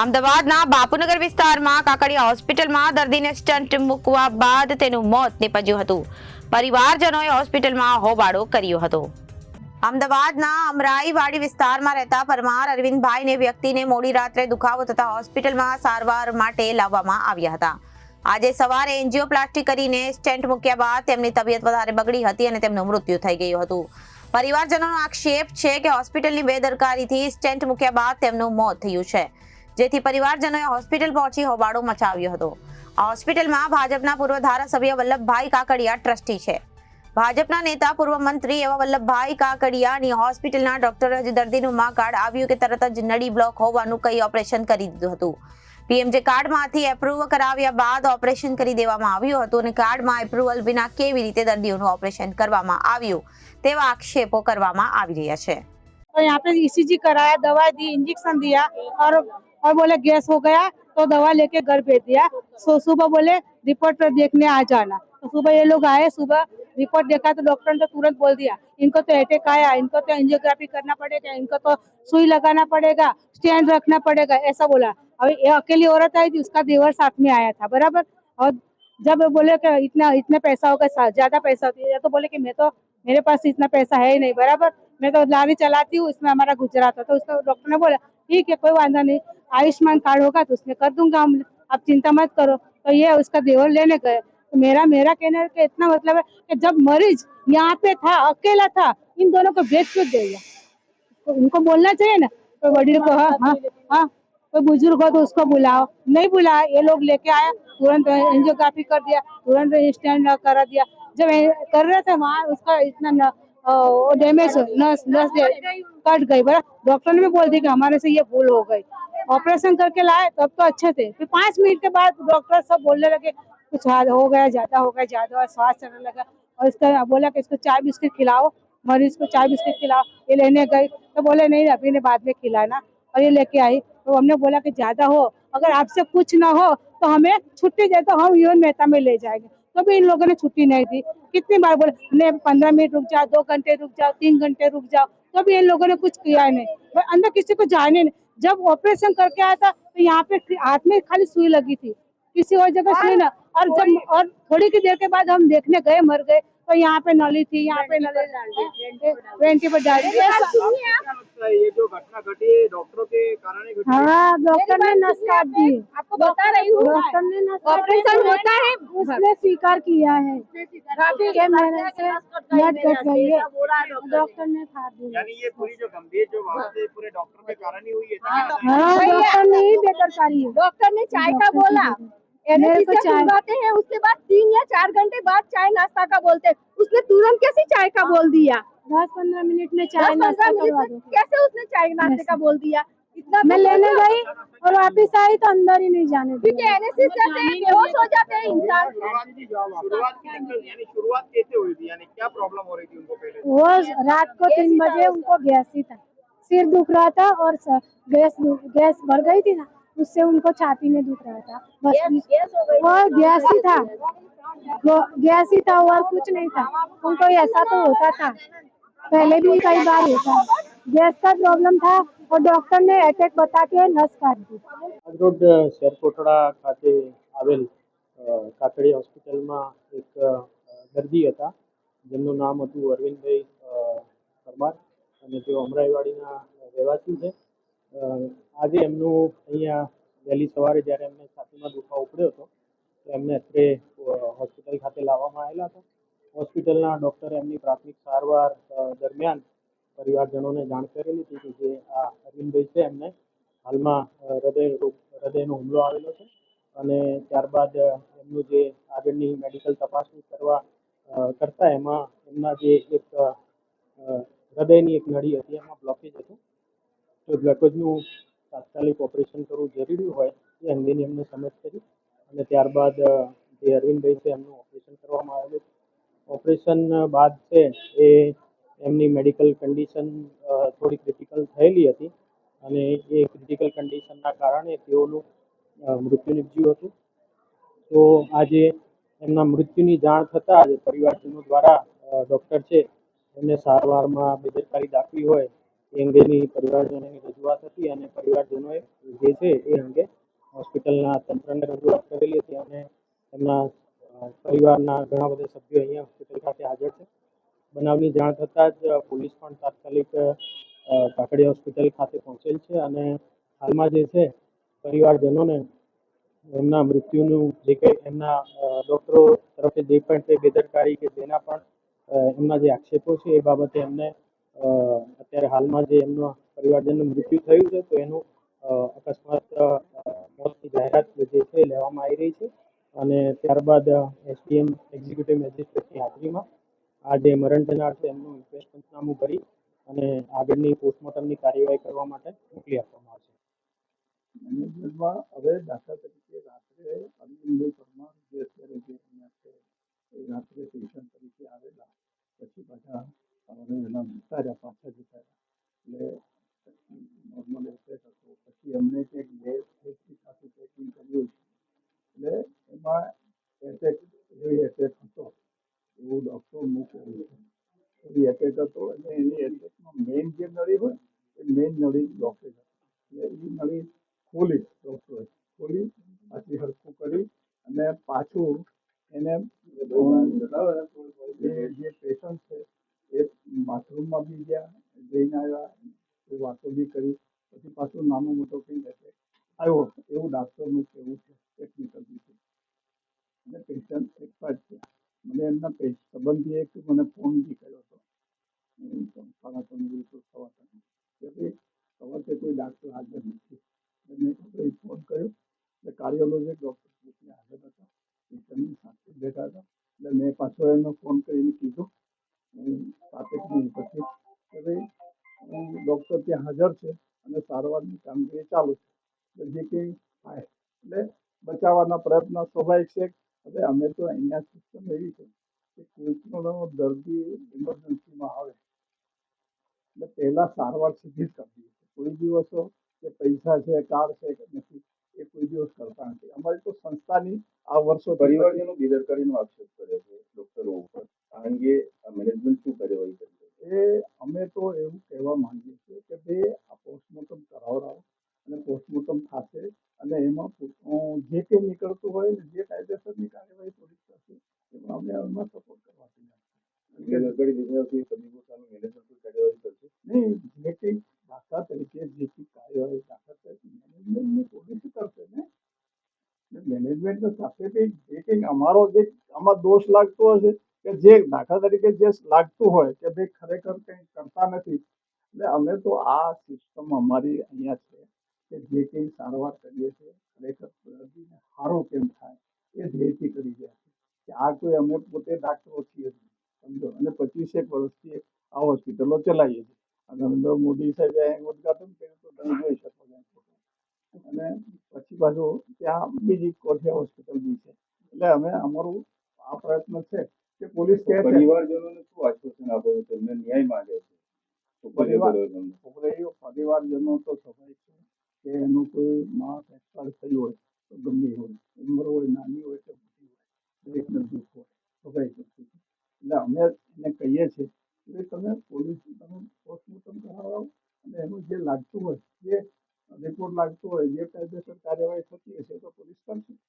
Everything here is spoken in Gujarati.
અમદાવાદના બાપુનગર વિસ્તારમાં કાકડિયા હોસ્પિટલમાં દર્દીને સ્ટન્ટ મૂકવા બાદ તેનું મોત નીપજ્યું હતું. પરિવારજનોએ હોસ્પિટલમાં હોબાળો કર્યો હતો. અમદાવાદના અમરાઈવાડી વિસ્તારમાં રહેતા પરમાર અરવિંદભાઈને વ્યક્તિને મોડી રાત્રે દુખાવો થતા હોસ્પિટલમાં સારવાર માટે લાવવામાં આવ્યા હતા. આજે સવારે એન્જિયોપ્લાસ્ટી કરીને સ્ટેન્ટ મૂક્યા બાદ તેમની તબિયત વધારે બગડી હતી અને તેમનું મૃત્યુ થઈ ગયું હતું. પરિવારજનોનો આક્ષેપ છે કે હોસ્પિટલની બેદરકારીથી સ્ટેન્ટ મૂક્યા બાદ તેમનું મોત થયું છે, જેથી પરિવારજનોએ હોસ્પિટલ પહોંચી હોબાળો મચાવ્યો હતો. આ હોસ્પિટલમાં ભાજપના પૂર્વ ધારાસભ્ય વલ્લભભાઈ કાકડિયા ટ્રસ્ટી છે. ભાજપના નેતા પૂર્વ મંત્રી એવા વલ્લભભાઈ કાકડિયાની હોસ્પિટલના ડોક્ટરે હજી દર્દીનું માં કાર્ડ આવ્યું કે તરત જ નળી બ્લોક હોવાનું કહી ઓપરેશન કરી દીધું હતું. પીએમજે કાર્ડમાંથી એપ્રુવ કરાવ્યા બાદ ઓપરેશન કરી દેવામાં આવ્યું હતું અને કાર્ડમાં એપ્રુવલ વિના કેવી રીતે દર્દીઓનું ઓપરેશન કરવામાં આવ્યું તેવા આક્ષેપો કરવામાં આવી રહ્યા છે. तो यहाँ पे ईसीजी कराया, दवा दी, इंजेक्शन दिया और बोले गैस हो गया तो दवा लेके घर भेज दिया. सुबह बोले रिपोर्ट देखने आ जाना. तो सुबह ये लोग आए, सुबह रिपोर्ट देखा तो डॉक्टर ने तो तुरंत बोल दिया इनको तो अटैक आया, इनको तो एंजियोग्राफी करना पड़ेगा, इनको तो सुई लगाना पड़ेगा, स्टैंड रखना पड़ेगा, ऐसा बोला. अभी ये अकेली औरत आई थी, उसका देवर साथ में आया था, बराबर. और जब बोले कि इतना पैसा होगा, ज्यादा पैसा होती है, तो बोले कि मैं तो मेरे पास इतना पैसा है ही नहीं, बराबर. मैं तो लारी चलाती हूँ, इसमें हमारा गुजरा था. तो उसको डॉक्टर ने बोला ठीक है कोई वादा नहीं, आयुष्मान कार्ड होगा तो उसमें कर दूंगा हम, आप चिंता मत करो. तो ये उसका देवर लेने गए. तो मेरा कहने का इतना मतलब है कि जब मरीज यहाँ पे था, अकेला था, इन दोनों को भेज क्यों दे दिया? तो उनको बोलना चाहिए ना. तो वडील को हाँ कोई बुजुर्ग हो तो उसको बुलाओ, नहीं बुलाया. ये लोग लेके आया, तुरंत एंजियोग्राफी कर दिया, तुरंत स्टैंड करा दिया. जब कर रहे थे वहाँ उसका इतना डैमेज नस कट गई, बड़ा. डॉक्टर ने भी बोल दिया कि हमारे से ये भूल हो गई. ऑपरेशन करके लाए तब तो अच्छे थे, फिर 5 मिनट के बाद डॉक्टर सब बोलने लगे कुछ हो गया, ज्यादा श्वास चलने लगा. और इसका बोला कि इसको चाय बिस्किट खिलाओ, मरीज को चाय बिस्किट खिलाओ. ये लेने गई तो बोले नहीं अभी ने बाद में खिलाना, और ये लेके आई. तो हमने बोला कि ज्यादा हो, अगर आपसे कुछ ना हो तो हमें छुट्टी दे, तो हम यून मेहता में ले जाएंगे. तो भी इन लोगों ने छुट्टी नहीं दी. कितनी बार बोले 15 मिनट रुक जाओ, 2 घंटे रुक जाओ, 3 घंटे रुक जाओ, तो भी इन लोगों ने कुछ किया नहीं. अंदर किसी को जाने नहीं. जब ऑपरेशन करके आया था तो यहाँ पे हाथ में खाली सुई लगी थी, किसी और जगह सुई ना. और थोड़ी की देर के बाद हम देखने गए, मर गए, तो यहाँ पे नली थी, यहाँ पे नली वेंटी पर डाल दी. ये जो घटना घटी है डॉक्टरों के कारण ही घटी है। हाँ, डॉक्टर ने नस काट दी. आपको बता रही हूँ, डॉक्टर ने नस ऑपरेशन होता है, उसने स्वीकार किया है कि मेरे से ब्लड कट गई है, डॉक्टर ने काट दी. यानी ये पूरी जो गंभीर जो बात है पूरे डॉक्टर के कारण ही हुई है। हाँ, डॉक्टर ने ही बेदरकारी है. डॉक्टर ने चाय का बोला, मेरे को चाय बुलवाते हैं, उसके बाद 3 या 4 घंटे बाद चाय नाश्ता का बोलते हैं. उसने तुरंत कैसे चाय का बोल दिया? 10-15 मिनट में चाय 10-15 नाश्ता मिनट करवा में दो. कैसे उसने चाय नाश्ते का बोल दिया? इतना मैं लेने गई और वापिस आई तो अंदर ही नहीं जाने क्योंकि दिया. एनेस्थीसिया से बेहोश हो जाते हैं इंसान. शुरुआत कैसे हुई थी, यानी क्या प्रॉब्लम हो रही थी उनको पहले? वो रात को 3 बजे उनको गैस ही था, सिर दुख रहा था और गैस भर गई थी ना, उससे उनको छाती में दुख रहा था. बस वो गैस ही था, गैस ही था और कुछ नहीं था. उनको ऐसा तो होता था, पहले भी कई बार होता, गैस का प्रॉब्लम था और डॉक्टर ने अटैक बता के नस काट दी. રોડ શેરકોટડા ખાતે આવેલ કાકડી હોસ્પિટલમાં એક દર્દી હતા જેમનું નામ હતું અરવિંદભાઈ પરમાર અને તેઓ અમરાઈવાડીના રહેવાસી છે. આજે એમનું અહીંયા વહેલી સવારે જ્યારે એમને છાતીમાં દુખાવો પડ્યો હતો તો એમને અત્રે હોસ્પિટલ ખાતે લાવવામાં આવેલા હતા. હોસ્પિટલના ડૉક્ટરે એમની પ્રાથમિક સારવાર દરમિયાન પરિવારજનોને જાણ કરેલી હતી કે જે આ અરવિંદભાઈ છે એમને હાલમાં હૃદયનો હુમલો આવેલો છે અને ત્યારબાદ એમનું જે આગળની મેડિકલ તપાસણી કરતા એમાં એમના જે એક હૃદયની એક નળી હતી એમાં બ્લોકેજ હતું. તો બ્લોકેજનું તાત્કાલિક ઓપરેશન કરવું જરૂરી હોય એ અંગેની એમને સમજ કરી અને ત્યારબાદ જે અરવિંદભાઈ છે એમનું ઓપરેશન કરવામાં આવેલું. ઓપરેશન બાદ છે એ એમની મેડિકલ કન્ડિશન થોડી ક્રિટિકલ થયેલી હતી અને એ ક્રિટિકલ કન્ડિશનના કારણે તેઓનું મૃત્યુ નીપજ્યું હતું. તો આજે એમના મૃત્યુની જાણ થતાં જ પરિવારજનો દ્વારા ડૉક્ટર છે એમને સારવારમાં બેદરકારી દાખવી હોય એ અંગેની પરિવારજનોની રજૂઆત હતી અને પરિવારજનોએ જે છે એ અંગે હોસ્પિટલના તંત્રને રજૂઆત કરેલી હતી અને એમના પરિવારના ઘણા બધા સભ્યો અહીંયા હોસ્પિટલ ખાતે હાજર છે. બનાવની જાણ થતાં જ પોલીસ પણ તાત્કાલિક કાકડી હોસ્પિટલ ખાતે પહોંચેલ છે અને હાલમાં જે છે પરિવારજનોને એમના મૃત્યુનું જે કંઈ એમના ડૉક્ટરો તરફથી જે પણ તે બેદરકારી કે જેના પણ એમના જે આક્ષેપો છે એ બાબતે એમને અત્યારે હાલમાં જે એમના પરિવારજનનું મૃત્યુ થયું છે તો એનું અકસ્માત મોતની જાહેરાત જે છે લેવામાં આવી રહી છે અને ત્યારબાદ એસડીએમ એક્ઝિક્યુટિવ મેજિસ્ટ્રેટની હાજરીમાં આ જે મરણ જનાર છે એમનું ઇન્ક્વેસ્ટ પંચનામું કરી અને આગળની પોસ્ટમોર્ટમની કાર્યવાહી કરવા માટે મોકલી આપવામાં આવશે. મેનેજમેન્ટમાં હવે દાખલા તરીકે રાત્રે અરવિંદભાઈ પરમાર જે અત્યારે જે અહીંયા છે એ રાત્રે પેશન્ટ તરીકે આવેલા પછી પાછા સવારે એના જતા રહ્યા પાછા જતા રહ્યા એટલે નોર્મલ એટેક હતો પછી એમને કંઈક બે ખાતું ચેકિંગ કર્યું છે એટલે એમાં એટેક એવી એટેક હતો એવું ડૉક્ટરનું કહેવું છે. એવી એટેક હતો એટલે એની એટેકમાં મેઇન જે નળી હોય એ મેઇન નળી બ્લોકેજ હતી એટલે એ નળી ખોલી ડૉક્ટરે ખોલી પાછી હરખું કરી અને પાછું એને જે પેશન્ટ છે એ બાથરૂમમાં બી ગયા જઈને આવ્યા એ વાતો બી કરી પછી પાછું નાનું મોટો કંઈક એટેક આવ્યો એવું ડાક્ટરનું કહેવું છે ટેકનિકલ રીતે અને પેશન્ટ એક્સપાયર થયા. મને એમના સંબંધીએ મને ફોન બી કર્યો હતો સાડા ત્રણ સવા ત્રણ કે ભાઈ સવારે કોઈ ડાક્ટર હાજર નથી. મેં ફોન કર્યો એટલે કાર્ડિયોલોજિસ્ટ ડૉક્ટર હાજર હતા પેશન્ટની સાથે બેઠા હતા એટલે મેં પાછો એનો ફોન કરીને કીધું 7 મિનિટ પછી કે ભાઈ ડૉક્ટર ત્યાં હાજર છે અને સારવારની કામગીરી ચાલુ છે એટલે જે કંઈ થાય એટલે બચાવવાના પ્રયત્નો સ્વાભાવિક છે. હવે અમે તો અહીંયા સિસ્ટમ એવી છે કે કોઈ પણ દર્દી ઇમરજન્સીમાં આવે એટલે પહેલાં સારવાર સીધી જ કરવી છે. કોઈ દિવસો કે પૈસા છે કાર્ડ છે કે નથી એ કોઈ દિવસ કરતા નથી. અમારી તો સંસ્થાની આ વર્ષો પરિવારજનો બેદરકારીનો આક્ષેપ કર્યો છે ડોક્ટરો ઉપર. આ અંગે મેનેજમેન્ટ શું કાર્યવાહી કરી છે? એ અમે તો એવું કહેવા માંગીએ છીએ કે ભાઈ આ પોસ્ટમોર્ટમ કરાવડાવો અને પોસ્ટમોર્ટમ થશે અને એમાં જે કંઈ નીકળતું હોય ને જે કાયદેસરની કાર્યવાહી પોલીસ કરશે એમાં અમે એમાં સપોર્ટ કરવા તૈયાર છીએ. બેદરકારી દેખાડતી તબીબો સામે મેનેજમેન્ટ કોઈ કાર્યવાહી કરશે? નહીં જે કંઈ દાખલા તરીકે જે કંઈ કાર્યવાહી દાખલા તરીકે મેનેજમેન્ટની પોલીસ કરશે ને મેનેજમેન્ટ સાથે કંઈક જે કંઈક અમારો જે આમાં દોષ લાગતો હશે કે જે દાખલા તરીકે જે લાગતું હોય કે ભાઈ ખરેખર કંઈ કરતા નથી એટલે અમે તો આ સિસ્ટમ અમારી અહીંયા છે કે જે કંઈ સારવાર કરીએ છીએ ખરેખર દર્દીને સારું કેમ થાય એ ધ્યેયથી કરી રહ્યા છીએ કે આ કોઈ અમે પોતે ડાક્ટરો છીએ સમજો અને 25 વર્ષથી આ હોસ્પિટલો ચલાવીએ છીએ. નરેન્દ્ર મોદી સાહેબે ઉદઘાટન કર્યું તો તમે જોઈ શકો છો અને પછી પાછું ત્યાં બીજી કોઠિયા હોસ્પિટલ બી છે એટલે અમે અમારું આ પ્રયત્ન છે કે પોલીસ કહે છે પરિવારજનોને શું આશ્વાસન આપો છો? તેમને ન્યાય માંગે છે પરિવારજનો તો સ્વાભાવિક છે કે એનું કોઈ માણસ એક્સપાયર થયું હોય તો ગમે હોય ઉંમર હોય નાની હોય કે મોટી હોય દરેકને દુઃખ હોય સ્વાભાવિક વસ્તુ છે. એટલે અમે એને કહીએ છીએ કે તમે પોલીસ તમે પોસ્ટમોર્ટમ કરાવો અને એનું જે લાગતું હોય જે રિપોર્ટ લાગતો હોય જે કાયદેસર કાર્યવાહી થતી હશે તો પોલીસ કરશે.